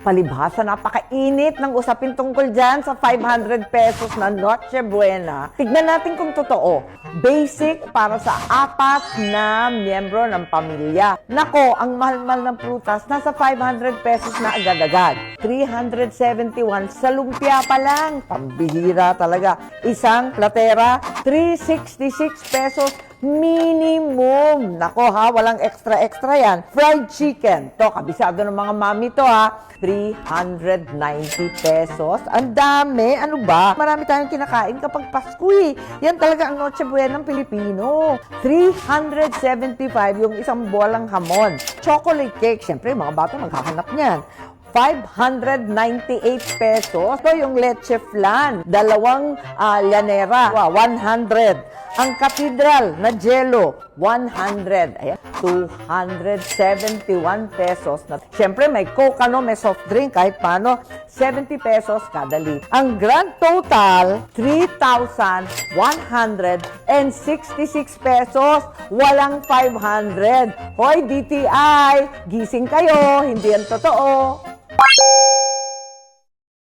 Palibhasa, napakainit ng usapin tungkol dyan sa 500 pesos na Noche Buena. Tignan natin kung totoo. Basic para sa 4 na miyembro ng pamilya. Nako, ang mahal-mahal ng prutas, nasa 500 pesos na agad-agad. 371 sa lumpia pa lang. Pambihira talaga. Isang platera, 366 pesos minimum. Nako ha, walang extra-extra yan. Fried chicken. To, kabisado ng mga mami to ha. 390 pesos. Ang dami. Ano ba? Marami tayong kinakain kapag Pasko eh. Yan talaga ang Noche Buena ng Pilipino. 375 yung isang bolang hamon. Chocolate cake. Siyempre, mga bata maghahanap niyan. 598 pesos. Ito yung leche flan. 2 llanera. 100. Ang cathedral na jello, 100. Ayan, 271 pesos. Siyempre, may Coke, may soft drink, kahit paano, 70 pesos kada lit. Ang grand total, 3,166 pesos. Walang 500. Hoy, DTI, gising kayo. Hindi yan totoo.